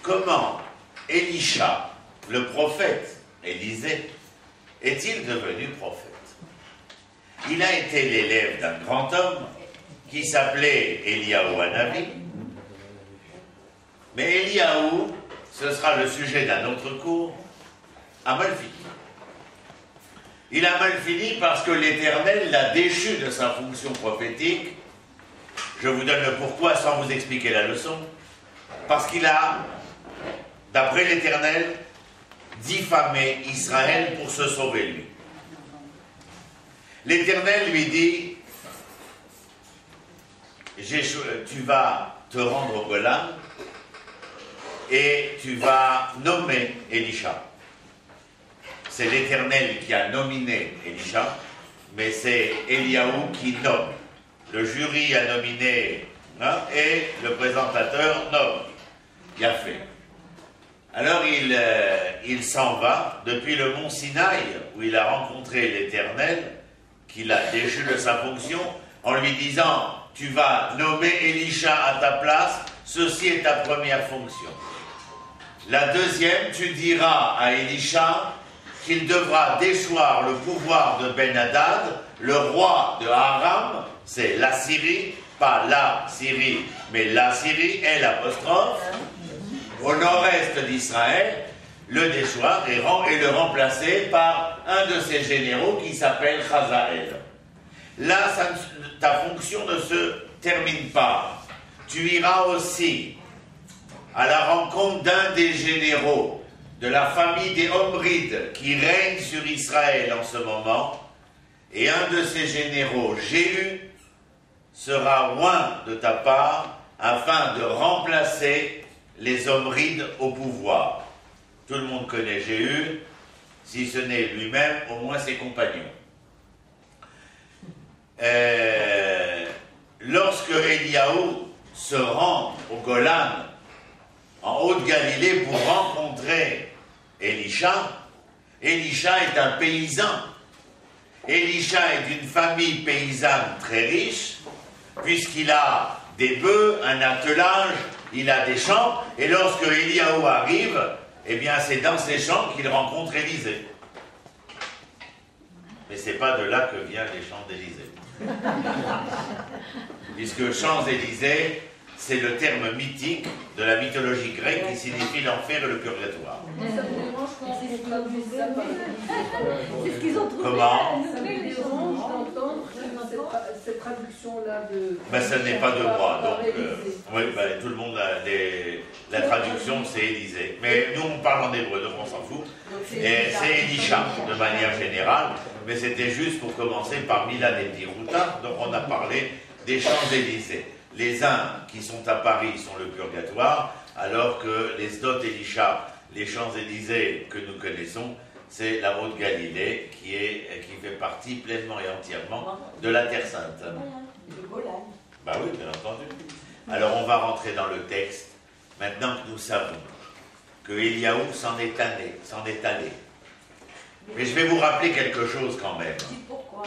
comment Élisha, le prophète Élisée, est-il devenu prophète? Il a été l'élève d'un grand homme qui s'appelait Eliyahu Hanavi. Mais Eliyahu, ce sera le sujet d'un autre cours, a mal fini. Il a mal fini parce que l'Éternel l'a déchu de sa fonction prophétique. Je vous donne le pourquoi sans vous expliquer la leçon. Parce qu'il a, d'après l'Éternel, diffamé Israël pour se sauver lui. L'Éternel lui dit, tu vas te rendre au Golan et tu vas nommer Élisha. C'est l'Éternel qui a nominé Élisha, mais c'est Eliyahu qui nomme. Le jury a nominé et le présentateur nomme. Il a fait. Alors il s'en va depuis le mont Sinaï, où il a rencontré l'Éternel, qu'il a déchu de sa fonction, en lui disant, tu vas nommer Élisha à ta place, ceci est ta première fonction. La deuxième, tu diras à Élisha qu'il devra déchoir le pouvoir de Ben-Hadad, le roi de Aram, c'est la Syrie, pas la Syrie, mais la Syrie, L', au nord-est d'Israël, le déchoir et le remplacer par un de ses généraux qui s'appelle Hazaël. Là, ta fonction ne se termine pas. Tu iras aussi à la rencontre d'un des généraux de la famille des Omrides qui règne sur Israël en ce moment, et un de ces généraux, Jéhu, sera loin de ta part afin de remplacer les Omrides au pouvoir. Tout le monde connaît Jéhu, si ce n'est lui-même, au moins ses compagnons. Lorsque Eliyahu se rend au Golan, en Haute-Galilée, pour rencontrer Élisha, Élisha est un paysan. Élisha est d'une famille paysanne très riche, puisqu'il a des bœufs, un attelage, il a des champs, et lorsque Eliyahu arrive, eh bien c'est dans ces champs qu'il rencontre Élisée. Mais c'est pas de là que viennent les champs d'Élysée. Puisque Champs-Élysées, c'est le terme mythique de la mythologie grecque qui signifie l'enfer et le purgatoire. C'est ce qu'ils ont trouvé. Comment? Ça me dérange d'entendre cette traduction-là de... Ben, ce n'est pas de moi, donc... oui, ben, tout le monde a la traduction, c'est Élysée. Mais nous, on parle en hébreu, donc on s'en fout. Et c'est Elisha, de manière générale. Mais c'était juste pour commencer par Milan et Piruta, donc on a parlé des Champs-Élysées. Les uns qui sont à Paris sont le purgatoire, alors que les Sdot Elisha, les Champs-Élysées que nous connaissons, c'est la Haute-Galilée qui fait partie pleinement et entièrement de la Terre Sainte. Le Golan. Bah oui, bien entendu. Alors on va rentrer dans le texte, maintenant que nous savons que Eliyahu s'en est allé. Mais je vais vous rappeler quelque chose quand même. Dites pourquoi.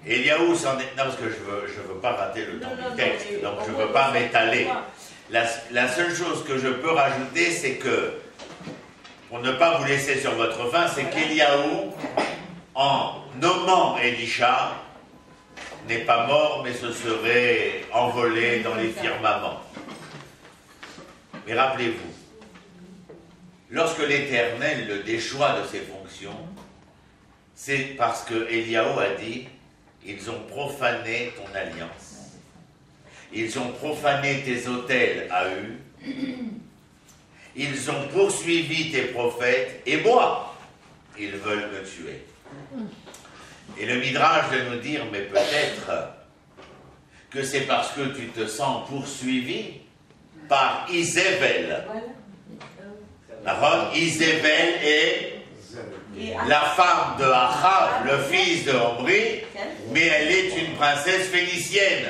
Eliyahu s'en est... Non, parce que je veux pas rater le temps du texte, donc je ne veux pas m'étaler. La seule chose que je peux rajouter, c'est que, pour ne pas vous laisser sur votre faim, c'est qu'Eliyahu, en nommant Élisha, n'est pas mort, mais se serait envolé dans les firmaments. Mais rappelez-vous, lorsque l'Éternel le déchoit de ses fonctions, c'est parce que Eliyahu a dit: ils ont profané ton alliance. Ils ont profané tes autels à eux. Ils ont poursuivi tes prophètes. Et moi, ils veulent me tuer. Et le Midrash de nous dire, mais peut-être que c'est parce que tu te sens poursuivi par Isével. Isével est la femme de Achav, le fils de Omri, mais elle est une princesse phénicienne.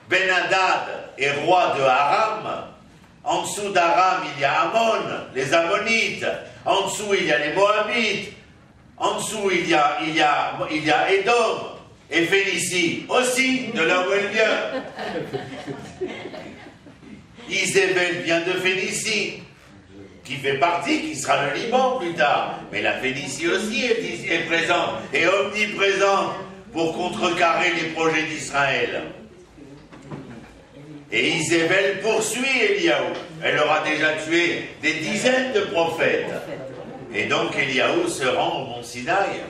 Ben-Hadad est roi de Aram. En dessous d'Aram, il y a Ammon, les Ammonites. En dessous, il y a les Moabites. En dessous, il y a Édom. Et Phénicie aussi, de là où elle vient. Isabelle vient de Phénicie, qui fait partie, qui sera le Liban plus tard. Mais la Phénicie aussi est présente, et omniprésente, pour contrecarrer les projets d'Israël. Et Isabelle poursuit Eliaou. Elle aura déjà tué des dizaines de prophètes. Et donc Eliaou se rend au mont Sinaï,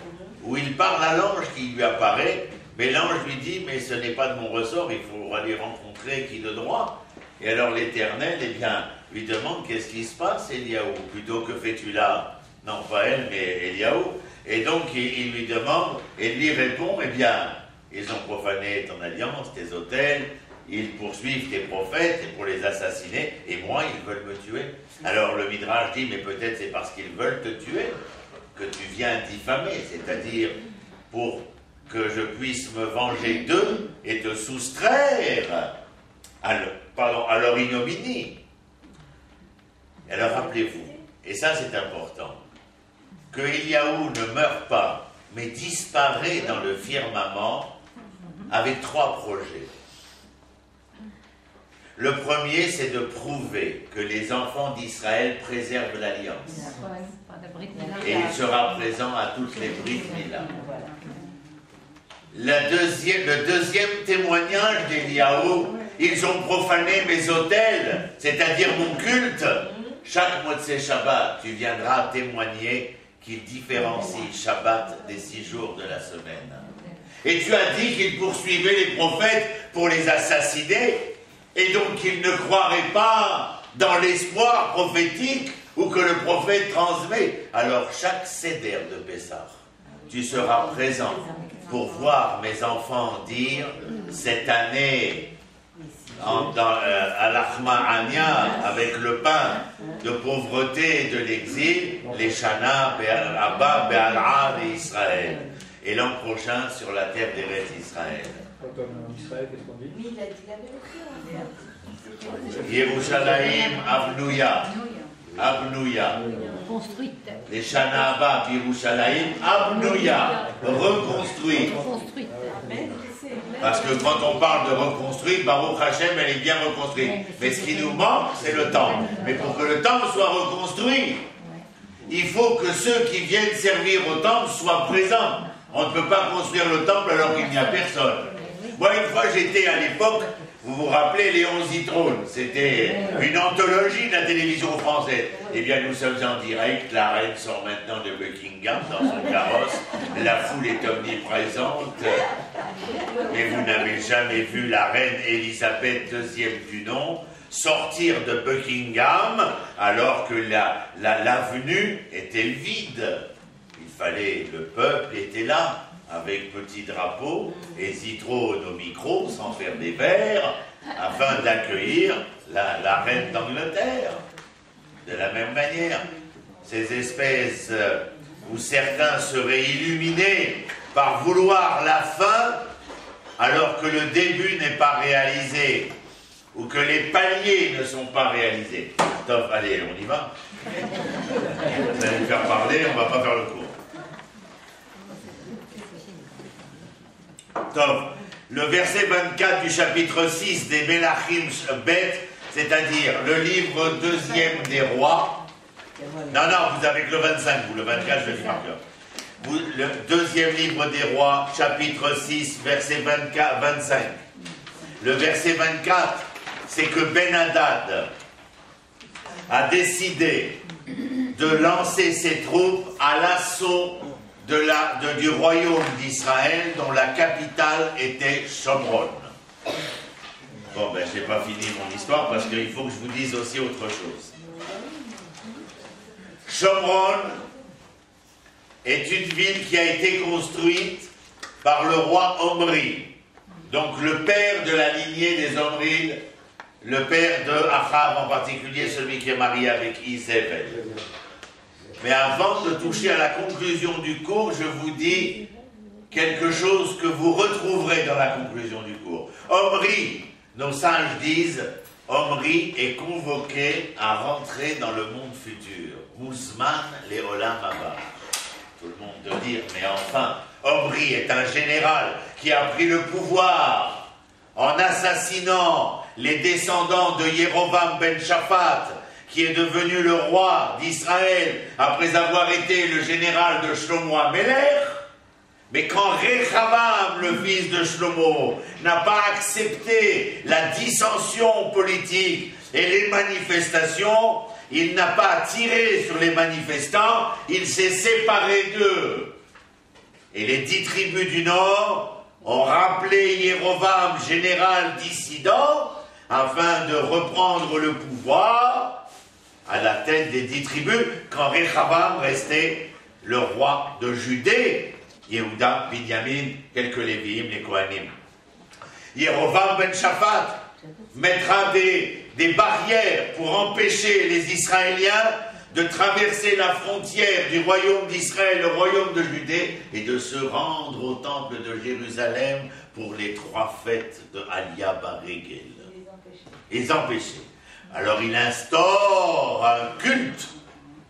où il parle à l'ange qui lui apparaît, mais l'ange lui dit, mais ce n'est pas de mon ressort, il faudra les rencontrer qui de droit. Et alors l'Éternel, eh bien, lui demande, qu'est-ce qui se passe, Eliaou? Plutôt que fais-tu là? Non, pas elle, mais Eliaou. Et donc il lui demande, et lui répond, eh bien, ils ont profané ton alliance, tes autels, ils poursuivent tes prophètes pour les assassiner, et moi, ils veulent me tuer. Alors le Midrash dit, mais peut-être c'est parce qu'ils veulent te tuer que tu viens diffamer, c'est-à-dire pour que je puisse me venger d'eux et te soustraire à leur ignominie. Alors rappelez-vous, et ça c'est important, que Eliaou ne meurt pas, mais disparaît dans le firmament avec 3 projets. Le premier, c'est de prouver que les enfants d'Israël préservent l'alliance. Et il sera présent à toutes les briques Mila. Le deuxième témoignage d'Eliaou, ils ont profané mes autels, c'est-à-dire mon culte. Chaque mois de ces Shabbats, tu viendras témoigner qu'ils différencient Shabbat des 6 jours de la semaine. Et tu as dit qu'ils poursuivaient les prophètes pour les assassiner, et donc qu'ils ne croiraient pas dans l'espoir prophétique ou que le prophète transmet. Alors chaque seder de Pessah, tu seras présent pour voir mes enfants dire cette année à l'Achma'ania, avec le pain de pauvreté et de l'exil, les Shana, Abba, Be'al'a et Israël. Et l'an prochain sur la terre d'Eretz Israël. En Israël, qu'est-ce qu'on dit? Mais il a dit la vérité. Yerushalayim Abnouya. Abnouya. Construite. Les Shana Abba, Yerushalayim Abnouya. Reconstruite. Construite. Parce que quand on parle de reconstruite, Baruch Hashem, elle est bien reconstruite. Mais ce qui nous manque, c'est le temple. Mais pour que le temple soit reconstruit, il faut que ceux qui viennent servir au temple soient présents. On ne peut pas construire le temple alors qu'il n'y a personne. Moi, une fois, j'étais à l'époque, vous vous rappelez, Léon Zitrone, c'était une anthologie de la télévision française. Eh bien, nous sommes en direct, la reine sort maintenant de Buckingham dans son carrosse, la foule est omniprésente, mais vous n'avez jamais vu la reine Elisabeth II du nom sortir de Buckingham alors que l'avenue était vide. Le peuple était là, avec petit drapeau, et Zitrone au micro, sans faire des vers, afin d'accueillir la reine d'Angleterre. De la même manière, ces espèces où certains seraient illuminés par vouloir la fin, alors que le début n'est pas réalisé, ou que les paliers ne sont pas réalisés. Top, allez, on y va. Vous allez me faire parler, on ne va pas faire le cours. Top. Le verset 24 du chapitre 6 des Melachim Bet, c'est-à-dire le livre 2e des rois. Non, vous avez que le 25, vous, le 24, je le dis par cœur. Le 2e livre des rois, chapitre 6, verset 25. Le verset 24, c'est que Ben-Hadad a décidé de lancer ses troupes à l'assaut du royaume d'Israël, dont la capitale était Shomron. Bon, ben, je n'ai pas fini mon histoire parce qu'il faut que je vous dise aussi autre chose. Shomron est une ville qui a été construite par le roi Omri, donc le père de la lignée des Omrides, le père de Achab en particulier, celui qui est marié avec Isabelle. Mais avant de toucher à la conclusion du cours, je vous dis quelque chose que vous retrouverez dans la conclusion du cours. Omri, nos sages disent, Omri est convoqué à rentrer dans le monde futur. Mouzman le olam haba. Tout le monde doit dire, mais enfin, Omri est un général qui a pris le pouvoir en assassinant les descendants de Yerovam ben Shaphat, qui est devenu le roi d'Israël après avoir été le général de Shlomo Amelech. Mais quand Rechavam, le fils de Shlomo, n'a pas accepté la dissension politique et les manifestations, il n'a pas tiré sur les manifestants, il s'est séparé d'eux. Et les 10 tribus du Nord ont rappelé Yerovam, général dissident, afin de reprendre le pouvoir à la tête des 10 tribus, quand Rechavam restait le roi de Judée, Yehuda, Binyamin, quelques Lévi'im, les Kohanim. Yerovam ben Shaphat mettra des barrières pour empêcher les Israéliens de traverser la frontière du royaume d'Israël, le royaume de Judée, et de se rendre au temple de Jérusalem pour les 3 fêtes de Aliyah Baregel. Les empêcher. Alors il instaure un culte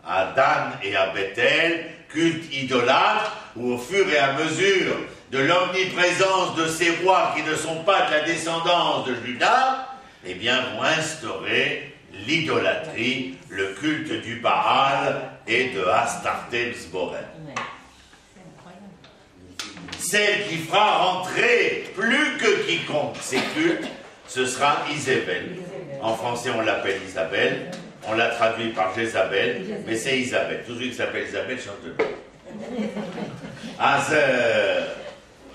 à Dan et à Bethel, culte idolâtre, où au fur et à mesure de l'omniprésence de ces rois qui ne sont pas de la descendance de Juda, eh bien vont instaurer l'idolâtrie, le culte du Baal et de Astarté Zborel. Celle qui fera rentrer plus que quiconque ces cultes, ce sera Isabelle. En français, on l'appelle Isabelle. On l'a traduit par Jézabel, mais c'est Isabelle. Tout celui qui s'appelle Isabelle change de nom.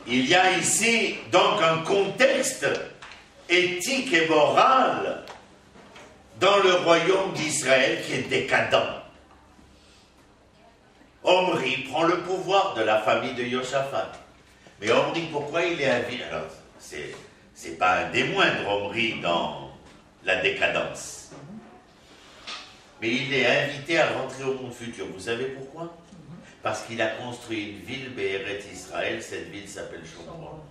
Il y a ici donc un contexte éthique et moral dans le royaume d'Israël qui est décadent. Omri prend le pouvoir de la famille de Yoshaphat. Mais Omri, pourquoi il est invité? Alors, c'est pas un des moindres, Omri, dans la décadence. Mais il est invité à rentrer au monde futur. Vous savez pourquoi? Parce qu'il a construit une ville, Béhéret Israël, cette ville s'appelle Shomron.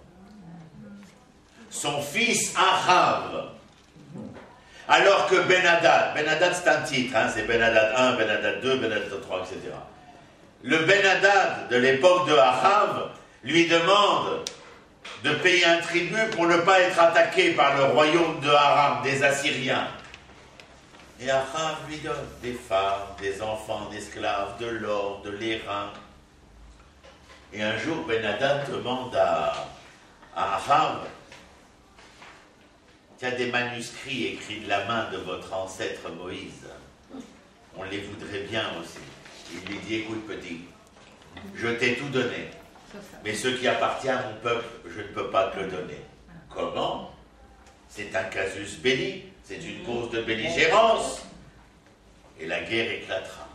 Son fils Achav, alors que Ben-Hadad c'est un titre, hein, c'est Ben-Hadad 1, Ben-Hadad 2, Ben-Hadad 3, etc. Le Ben-Hadad de l'époque de Achav lui demande de payer un tribut pour ne pas être attaqué par le royaume de Aram, des Assyriens. Et Achav lui donne des femmes, des enfants, d'esclaves, de l'or, de l'airain. Et un jour, Ben-Hadad demande à Achav: il y a des manuscrits écrits de la main de votre ancêtre Moïse. On les voudrait bien aussi. Il lui dit: écoute petit, je t'ai tout donné, mais ce qui appartient à mon peuple, je ne peux pas te le donner. Comment? C'est un casus belli, c'est une cause de belligérance. Et la guerre éclatera.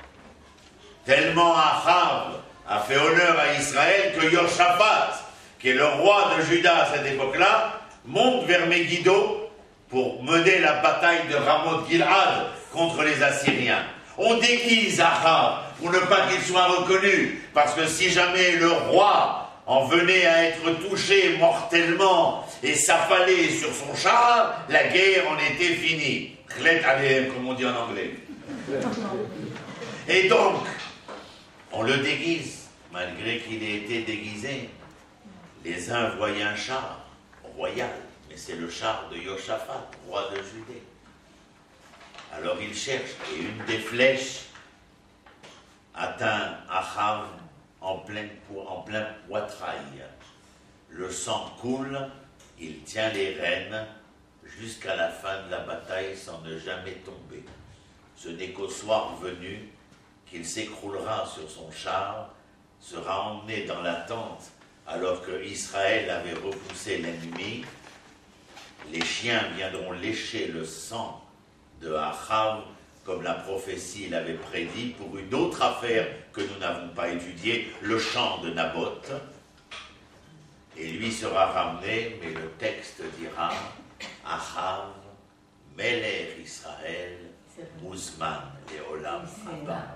Tellement Achav a fait honneur à Israël que Yoshaphat, qui est le roi de Juda à cette époque-là, monte vers Megiddo pour mener la bataille de Ramoth Gilad contre les Assyriens. On déguise Achav pour ne pas qu'il soit reconnu, parce que si jamais le roi en venait à être touché mortellement et s'affaler sur son char, la guerre en était finie. Chlet alehem, comme on dit en anglais. Et donc, on le déguise, malgré qu'il ait été déguisé. Les uns voyaient un char royal, mais c'est le char de Yoshaphat, roi de Judée. Alors il cherche, et une des flèches atteint Achav en plein poitrail. Le sang coule, il tient les rênes jusqu'à la fin de la bataille sans ne jamais tomber. Ce n'est qu'au soir venu qu'il s'écroulera sur son char, sera emmené dans la tente alors que Israël avait repoussé l'ennemi. Les chiens viendront lécher le sang de Achav, comme la prophétie l'avait prédit, pour une autre affaire que nous n'avons pas étudiée, le champ de Naboth. Et lui sera ramené, mais le texte dira: Achav, Melech Israël, Muzman Leolam Abba.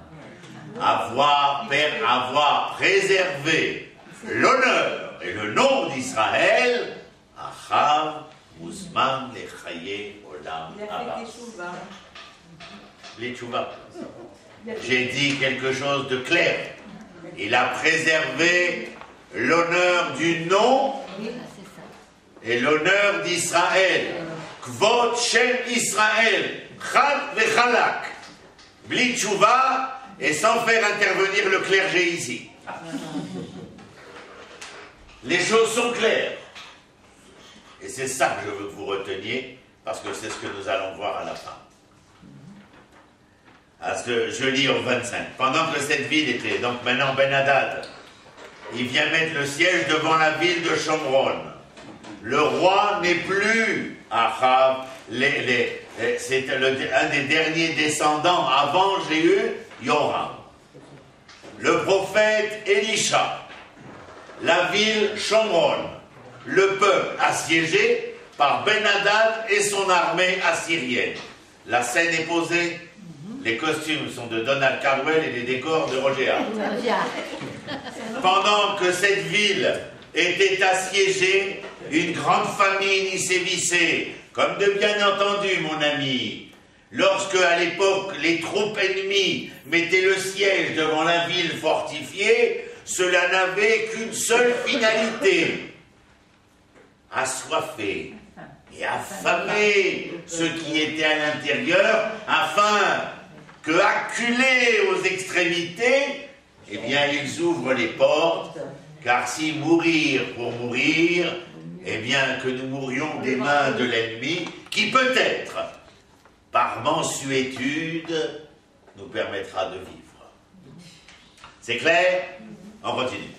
Avoir préservé l'honneur et le nom d'Israël, Achav, Muzman Lechaye Olam Abba. Les tchouva. J'ai dit quelque chose de clair. Il a préservé l'honneur du nom et l'honneur d'Israël. Kvod Shem Israël, Chad Vechalak, Bli Tchouva, et sans faire intervenir le clergé ici. Les choses sont claires. Et c'est ça que je veux que vous reteniez, parce que c'est ce que nous allons voir à la fin. Parce que je lis au 25. Pendant que cette ville était, donc maintenant Ben-Hadad, il vient mettre le siège devant la ville de Shomron. Le roi n'est plus Achav, c'est un des derniers descendants avant Jéhu, Yoram. Le prophète Élisha, la ville Shomron, le peuple assiégé par Ben-Hadad et son armée assyrienne. La scène est posée. Les costumes sont de Donald Caldwell et les décors de Roger Hart. Pendant que cette ville était assiégée, une grande famine y sévissait. Comme de bien entendu, mon ami, lorsque à l'époque les troupes ennemies mettaient le siège devant la ville fortifiée, cela n'avait qu'une seule finalité: assoiffer et affamer ceux qui étaient à l'intérieur, afin que, acculés aux extrémités, eh bien, ils ouvrent les portes, car si mourir pour mourir, eh bien, que nous mourions des mains de l'ennemi, qui peut-être, par mansuétude, nous permettra de vivre. C'est clair? On continue.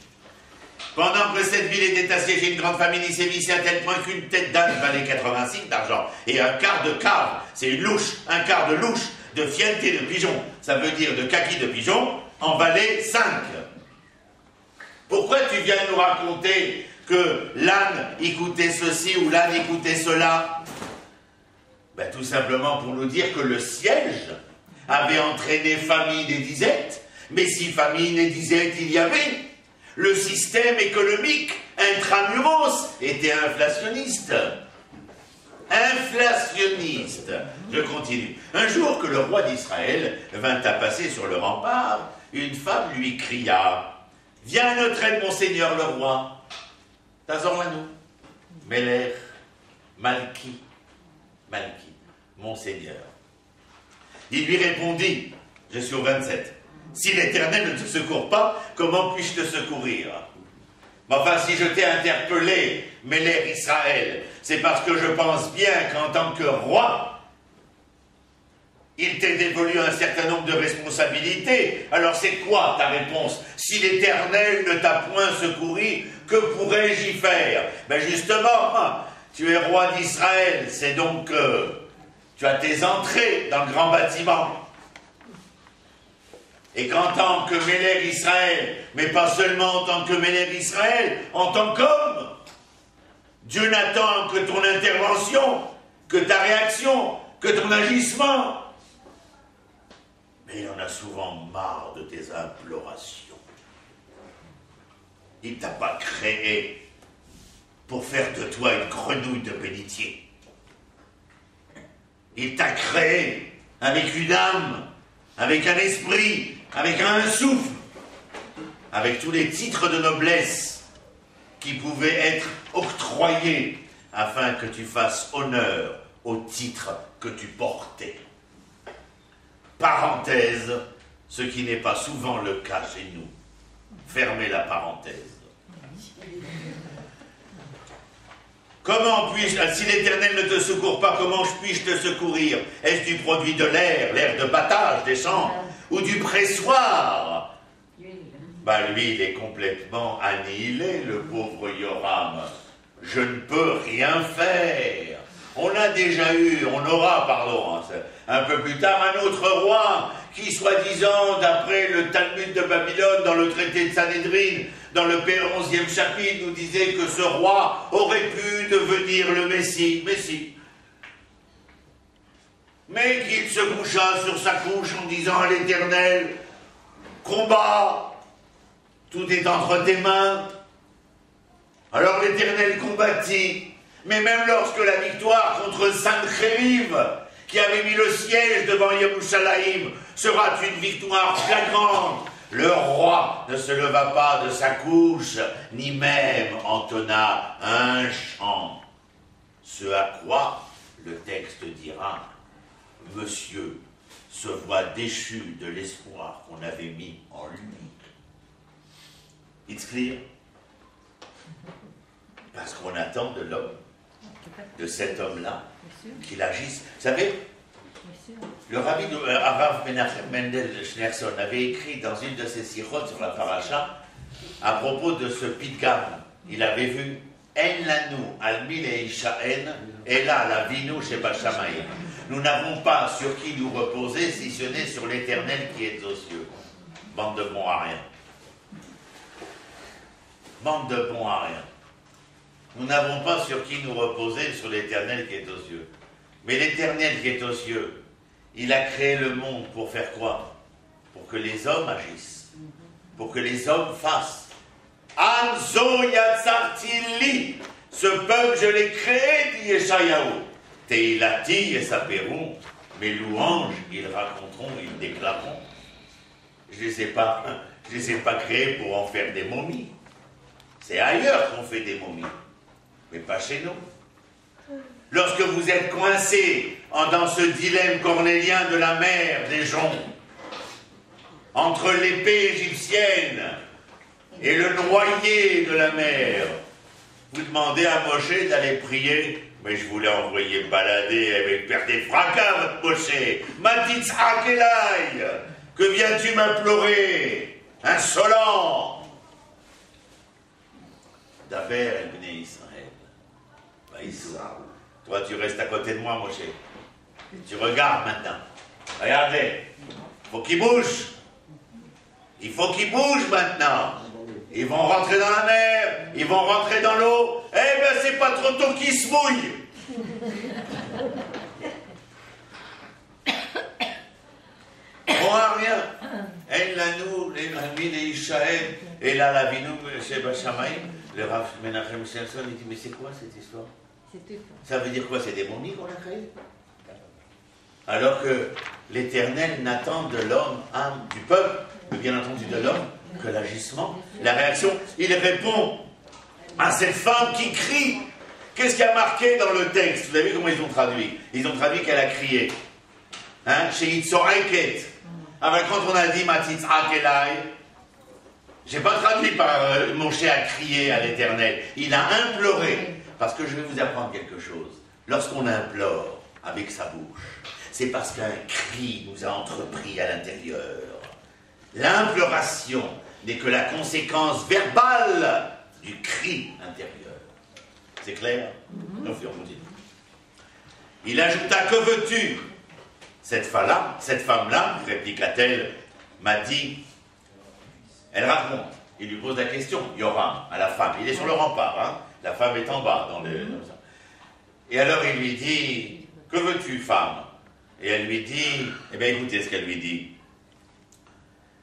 Pendant que cette ville était assiégée, une grande famine y sévissait à tel point qu'une tête d'âne valait 86 d'argent, et un quart de cave, c'est une louche, un quart de louche, de fienté de pigeon, ça veut dire de kaki de pigeon, en valait 5. Pourquoi tu viens nous raconter que l'âne y coûtait ceci ou l'âne y coûtait cela? Ben, tout simplement pour nous dire que le siège avait entraîné famine et disette, mais si famine et disette il y avait, le système économique intramuros était inflationniste. Inflationniste. Je continue. Un jour que le roi d'Israël vint à passer sur le rempart, une femme lui cria: viens à notre aide, mon seigneur le roi. Tazor-la-nous. Melech, Malki, mon seigneur. Il lui répondit, je suis au 27, si l'Éternel ne te secourt pas, comment puis-je te secourir? Mais enfin, si je t'ai interpellé, Melech Israël, c'est parce que je pense bien qu'en tant que roi, il t'est dévolu un certain nombre de responsabilités. Alors c'est quoi ta réponse? Si l'Éternel ne t'a point secouru, que pourrais-je y faire? Ben justement, tu es roi d'Israël, c'est donc que tu as tes entrées dans le grand bâtiment. Et qu'en tant que Melech Israël, mais pas seulement en tant que Melech Israël, en tant qu'homme, Dieu n'attend que ton intervention, que ta réaction, que ton agissement. Mais il en a souvent marre de tes implorations. Il ne t'a pas créé pour faire de toi une grenouille de bénitier. Il t'a créé avec une âme, avec un esprit, avec un souffle, avec tous les titres de noblesse qui pouvaient être octroyés afin que tu fasses honneur au titre que tu portais. Parenthèse, ce qui n'est pas souvent le cas chez nous. Fermez la parenthèse. Comment puis-je, si l'Éternel ne te secourt pas, comment puis-je te secourir? Est-ce du produit de l'air de battage des champs, ou du pressoir? Ben lui, il est complètement annihilé, le pauvre Yoram. Je ne peux rien faire. On aura, pardon, un peu plus tard, un autre roi qui, soi-disant, d'après le Talmud de Babylone, dans le traité de Sanhédrin, dans le 11e chapitre, nous disait que ce roi aurait pu devenir le Messie. Mais qu'il se coucha sur sa couche en disant à l'Éternel: combat, tout est entre tes mains. Alors l'Éternel combattit, mais même lorsque la victoire contre Sancheriv, qui avait mis le siège devant Yerushalayim, sera une victoire flagrante, le roi ne se leva pas de sa couche, ni même entonna un chant. Ce à quoi le texte dira, monsieur se voit déchu de l'espoir qu'on avait mis en lui. It's clear? Parce qu'on attend de l'homme, de cet homme-là, qu'il agisse. Vous savez, le rabbi Arav Menachem Mendel Schneerson avait écrit dans une de ses sirotes sur la paracha, à propos de ce Pidgam, il avait vu En lanu al mile ishaen, ela la vinu sheba shamayim. Nous n'avons pas sur qui nous reposer si ce n'est sur l'Éternel qui est aux cieux. Bande de bons à rien. Bande de bons à rien. Nous n'avons pas sur qui nous reposer sur l'Éternel qui est aux cieux. Mais l'Éternel qui est aux cieux, il a créé le monde pour faire quoi? Pour que les hommes agissent. Pour que les hommes fassent. Anzo yatzartili, ce peuple je l'ai créé, dit Yeshayahu. Teilati et Saperou, mes louanges, ils raconteront, ils déclareront. Je ne les ai pas créés pour en faire des momies. C'est ailleurs qu'on fait des momies, mais pas chez nous. Lorsque vous êtes coincé dans ce dilemme cornélien de la mer des joncs, entre l'épée égyptienne et le noyer de la mer, vous demandez à Moshe d'aller prier, mais je voulais envoyer balader avec faire des fracas, votre Moshe. Matitzak Elai, que viens-tu m'implorer, insolent? Daber el bnei Israël. Toi, tu restes à côté de moi, Moshe. Tu regardes maintenant. Regardez. Faut qu'il bouge. Il faut qu'ils bougent maintenant. Ils vont rentrer dans la mer, ils vont rentrer dans l'eau. Eh bien, c'est pas trop tôt qu'ils se mouillent. On n'a rien. En lanou, les amis, les Ishaël, et là, la vinou, Sheba Shamaïm, le Rav Menachem Schneerson, il dit, mais c'est quoi cette histoire? Ça veut dire quoi? C'est des momies qu'on a créées? Alors que l'Éternel n'attend de l'homme, du peuple, mais bien entendu de l'homme, que l'agissement, la réaction. Il répond à cette femme qui crie. Qu'est-ce qui a marqué dans le texte? Vous avez vu comment ils ont traduit? Ils ont traduit qu'elle a crié. Chez Yitzoraiket. Alors quand on a dit Matitzak Elai, j'ai pas traduit par Moshe a crié à l'Éternel. Il a imploré. Parce que je vais vous apprendre quelque chose. Lorsqu'on implore avec sa bouche, c'est parce qu'un cri nous a entrepris à l'intérieur. L'imploration n'est que la conséquence verbale du cri intérieur. C'est clair? On continue. Il ajouta, que veux-tu? Cette femme-là, répliqua-t-elle, m'a dit, elle raconte, il lui pose la question, Yoram, à la femme, il est sur le rempart, hein? La femme est en bas, dans le... Et alors il lui dit, que veux-tu, femme? Et elle lui dit, eh bien écoutez ce qu'elle lui dit.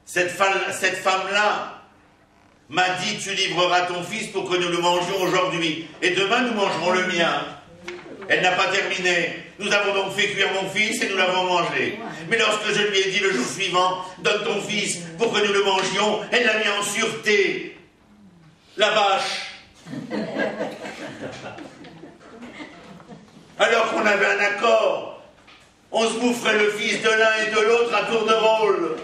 Cette femme-là m'a dit, tu livreras ton fils pour que nous le mangions aujourd'hui, et demain nous mangerons le mien. Elle n'a pas terminé. Nous avons donc fait cuire mon fils et nous l'avons mangé. Mais lorsque je lui ai dit le jour suivant, donne ton fils pour que nous le mangions, elle l'a mis en sûreté. La vache. Alors qu'on avait un accord, on se boufferait le fils de l'un et de l'autre à tour de rôle.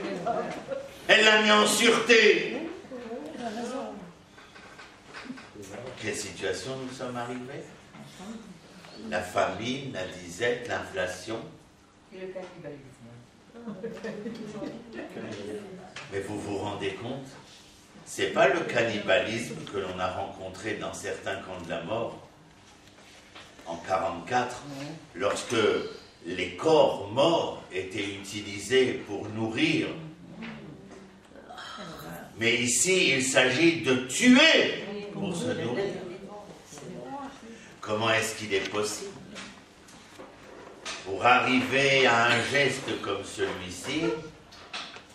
Elle l'a mis en sûreté. Quelle situation nous sommes arrivés? La famine, la disette, l'inflation. Et le cannibalisme. Mais vous vous rendez compte? C'est pas le cannibalisme que l'on a rencontré dans certains camps de la mort en 1944, lorsque les corps morts étaient utilisés pour nourrir. Mais ici, il s'agit de tuer pour se nourrir. Comment est-ce qu'il est possible, pour arriver à un geste comme celui-ci,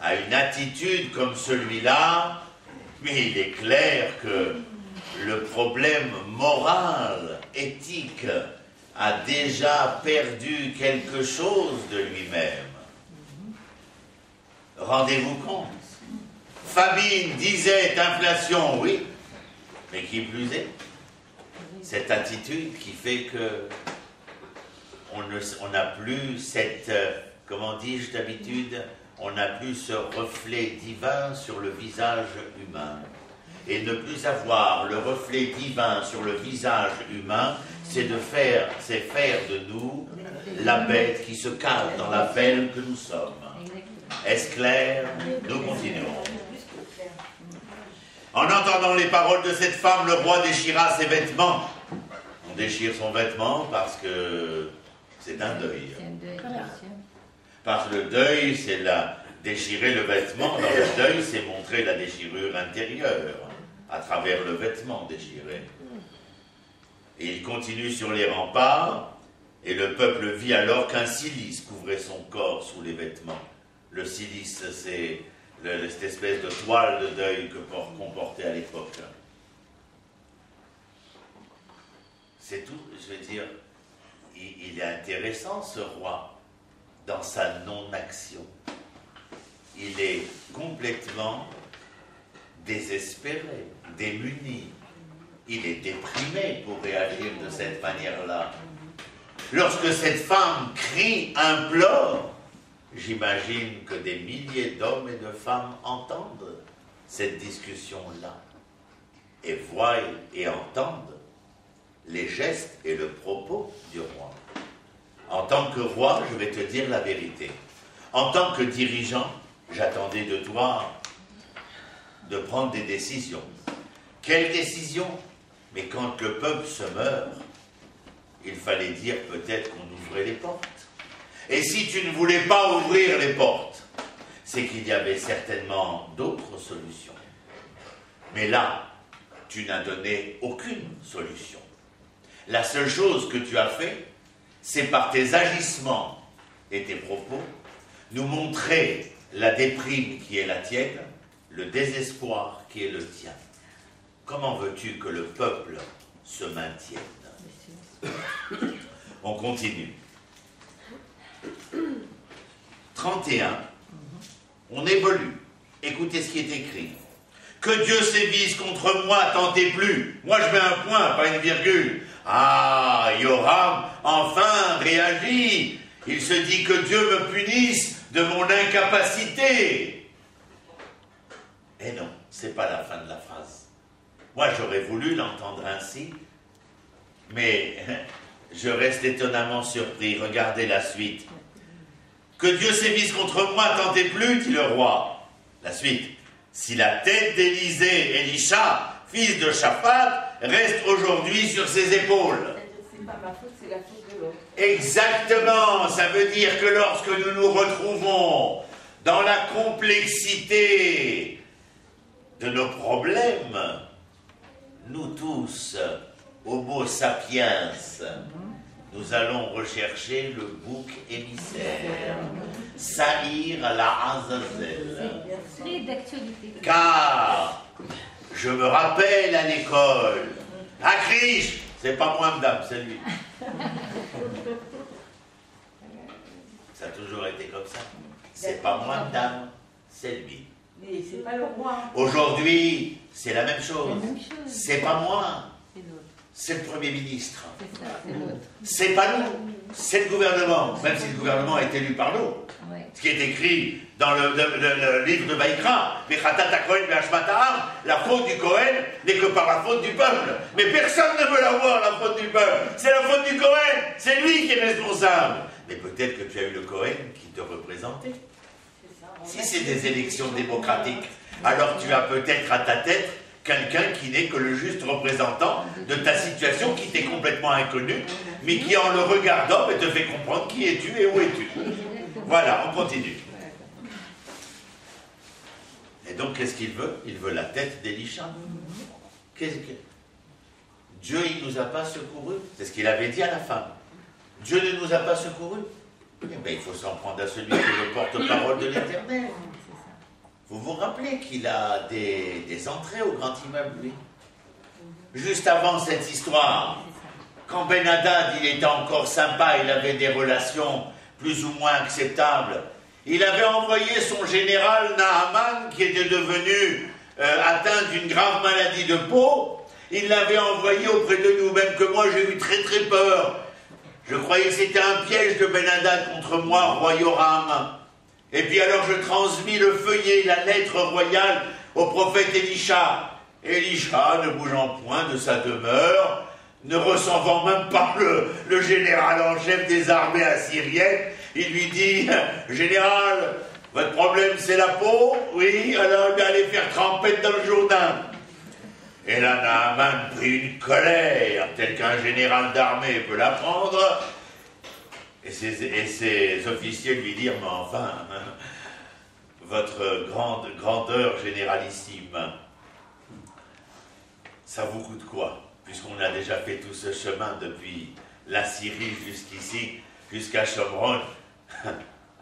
à une attitude comme celui-là? Mais il est clair que le problème moral, éthique, a déjà perdu quelque chose de lui-même. Rendez-vous compte? Famine, disette, inflation, oui, mais qui plus est, cette attitude qui fait que on n'a plus cette, comment dis-je d'habitude, on n'a plus ce reflet divin sur le visage humain. Et ne plus avoir le reflet divin sur le visage humain, c'est faire de nous la bête qui se cache dans la belle que nous sommes. Est-ce clair? Nous continuons. En entendant les paroles de cette femme, le roi déchira ses vêtements. On déchire son vêtement parce que c'est un deuil. Parce que le deuil, c'est déchirer le vêtement. Dans le deuil, c'est montrer la déchirure intérieure à travers le vêtement déchiré. Et il continue sur les remparts, et le peuple vit alors qu'un cilice couvrait son corps sous les vêtements. Le cilice, c'est cette espèce de toile de deuil qu'on portait à l'époque. C'est tout, je veux dire, il est intéressant ce roi dans sa non-action. Il est complètement désespéré, démuni. Il est déprimé pour réagir de cette manière-là. Lorsque cette femme crie, implore, j'imagine que des milliers d'hommes et de femmes entendent cette discussion-là et voient et entendent les gestes et le propos du roi. En tant que roi, je vais te dire la vérité. En tant que dirigeant, j'attendais de toi de prendre des décisions. Quelles décisions? Mais quand le peuple se meurt, il fallait dire peut-être qu'on ouvrait les portes. Et si tu ne voulais pas ouvrir les portes, c'est qu'il y avait certainement d'autres solutions. Mais là, tu n'as donné aucune solution. La seule chose que tu as fait, c'est par tes agissements et tes propos, nous montrer la déprime qui est la tienne, le désespoir qui est le tien. Comment veux-tu que le peuple se maintienne? On continue. 31. On évolue. Écoutez ce qui est écrit. Que Dieu sévisse contre moi, tentez plus. Moi je mets un point, pas une virgule. Ah, Yoram, enfin, réagit. Il se dit que Dieu me punisse de mon incapacité. Eh non, c'est pas la fin de la phrase. Moi, j'aurais voulu l'entendre ainsi, mais je reste étonnamment surpris. Regardez la suite. Que Dieu sévisse contre moi, tentez plus, dit le roi. La suite. Si la tête d'Élisée, Elisha, fils de Shaphat, reste aujourd'hui sur ses épaules. C'est pas ma faute, c'est la faute de l'autre. Exactement, ça veut dire que lorsque nous nous retrouvons dans la complexité de nos problèmes, nous tous, homo sapiens, nous allons rechercher le bouc émissaire, Saïr à la Azazel. Car je me rappelle à l'école, à Krish, c'est pas moi madame, c'est lui. Ça a toujours été comme ça. C'est pas moi madame, c'est lui. Mais c'est pas le roi. Aujourd'hui, c'est la même chose. C'est pas moi. C'est le Premier ministre. C'est pas nous. C'est le gouvernement. Même si le gouvernement est élu par nous. Ce qui est écrit dans le livre de Vaïkra, la faute du Cohen n'est que par la faute du peuple. Mais personne ne veut l'avoir, la faute du peuple. C'est la faute du Cohen. C'est lui qui est responsable. Mais peut-être que tu as eu le Cohen qui te représentait. Si c'est des élections démocratiques, alors tu as peut-être à ta tête quelqu'un qui n'est que le juste représentant de ta situation, qui t'est complètement inconnu, mais qui en le regardant te fait comprendre qui es-tu et où es-tu. Voilà, on continue. Et donc, qu'est-ce qu'il veut? Il veut la tête d'Élisha. Dieu, il ne nous a pas secourus. C'est ce qu'il avait dit à la femme. Dieu ne nous a pas secourus. Eh bien, il faut s'en prendre à celui qui est le porte-parole de l'Éternel. Vous vous rappelez qu'il a des entrées au grand immeuble, lui? Juste avant cette histoire, quand Ben Hadad, il était encore sympa, il avait des relations plus ou moins acceptables, il avait envoyé son général Naaman, qui était devenu atteint d'une grave maladie de peau, il l'avait envoyé auprès de nous, même que moi j'ai eu très très peur. Je croyais que c'était un piège de Ben-Hadad contre moi, roi Yoram. Et puis alors je transmis le feuillet, la lettre royale au prophète Élisha. Élisha, ne bougeant point de sa demeure, ne recevant même pas le général en chef des armées assyriennes, il lui dit, général, votre problème c'est la peau? Oui, alors allez faire trempette dans le Jourdain. Et là, Naaman prit une colère, telle qu'un général d'armée peut la prendre, et ses officiers lui dirent, mais enfin, votre grandeur généralissime, ça vous coûte quoi? Puisqu'on a déjà fait tout ce chemin depuis la Syrie jusqu'ici, jusqu'à Shomron,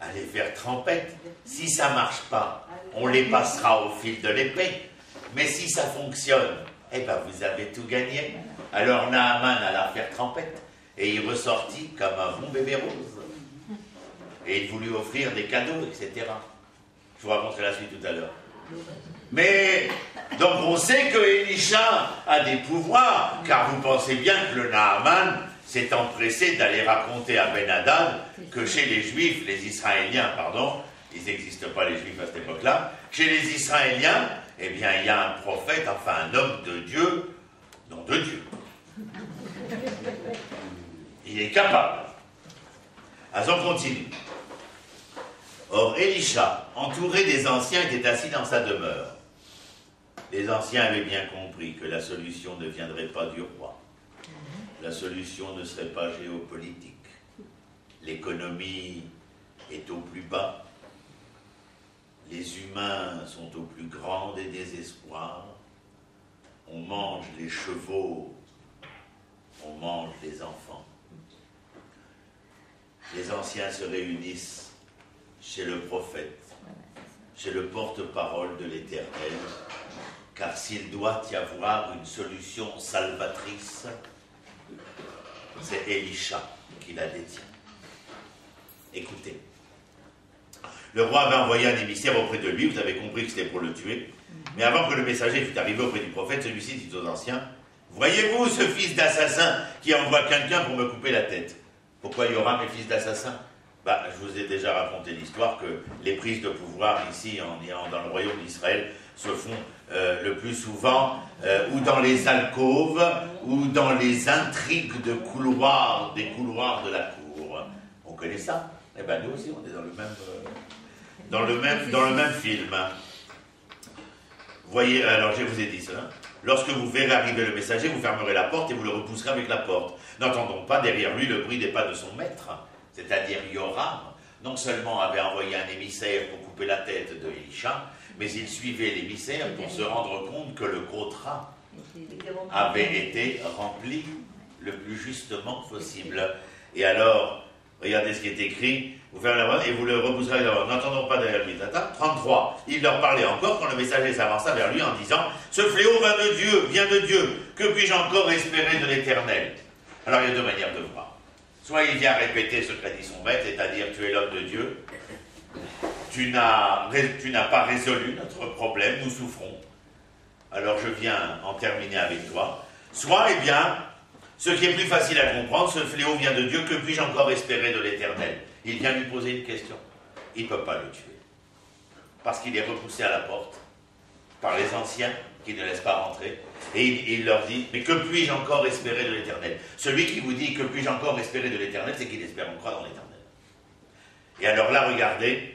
allez faire trempette. Si ça ne marche pas, on les passera au fil de l'épée. Mais si ça fonctionne, eh bien vous avez tout gagné. Alors Naaman alla faire trempette, et il ressortit comme un bon bébé rose. Et il voulut offrir des cadeaux, etc. Je vous raconterai la suite tout à l'heure. Mais, donc on sait que Élisha a des pouvoirs, car vous pensez bien que le Naaman s'est empressé d'aller raconter à Ben-Hadad que chez les Juifs, les Israéliens, pardon, ils n'existent pas les Juifs à cette époque-là, chez les Israéliens, eh bien il y a un prophète, enfin un homme de Dieu, non de Dieu. Il est capable. Alors on continue. Or Élisha, entouré des anciens, était assis dans sa demeure. Les anciens avaient bien compris que la solution ne viendrait pas du roi. La solution ne serait pas géopolitique. L'économie est au plus bas. Les humains sont au plus grand des désespoirs. On mange les chevaux, on mange les enfants. Les anciens se réunissent chez le prophète, chez le porte-parole de l'Éternel, car s'il doit y avoir une solution salvatrice, c'est Élisha qui la détient. Écoutez, le roi avait envoyé un émissaire auprès de lui, vous avez compris que c'était pour le tuer, mais avant que le messager fût arrivé auprès du prophète, celui-ci dit aux anciens, « Voyez-vous ce fils d'assassin qui envoie quelqu'un pour me couper la tête ?» Pourquoi Yoram est fils d'assassin? Je vous ai déjà raconté l'histoire que les prises de pouvoir ici, dans le royaume d'Israël, se font le plus souvent ou dans les alcôves ou dans les intrigues de couloirs, des couloirs de la cour. On connaît ça? Eh bien nous aussi, on est dans le même film. Voyez, alors je vous ai dit ça. Lorsque vous verrez arriver le messager, vous fermerez la porte et vous le repousserez avec la porte. N'entendons pas derrière lui le bruit des pas de son maître, c'est-à-dire Yoram, non seulement avait envoyé un émissaire pour couper la tête de Élisha, mais il suivait l'émissaire pour se rendre compte que le contrat avait été rempli le plus justement possible. Et alors, regardez ce qui est écrit, vous fermez la porte et vous le repousserez avec la porte. N'entendons pas derrière lui. 33. Il leur parlait encore quand le messager s'avança vers lui en disant « Ce fléau vient de Dieu, que puis-je encore espérer de l'Éternel ?» Alors il y a deux manières de voir. Soit il vient répéter ce qu'a dit son maître, c'est-à-dire tu es l'homme de Dieu, tu n'as pas résolu notre problème, nous souffrons, alors je viens en terminer avec toi. Soit, eh bien, ce qui est plus facile à comprendre, ce fléau vient de Dieu, que puis-je encore espérer de l'Éternel? Il vient lui poser une question. Il ne peut pas le tuer. Parce qu'il est repoussé à la porte par les anciens qui ne laissent pas rentrer. Et il leur dit, mais que puis-je encore espérer de l'Éternel? Celui qui vous dit que puis-je encore espérer de l'Éternel, c'est qu'il espère encore dans l'Éternel. Et alors là, regardez,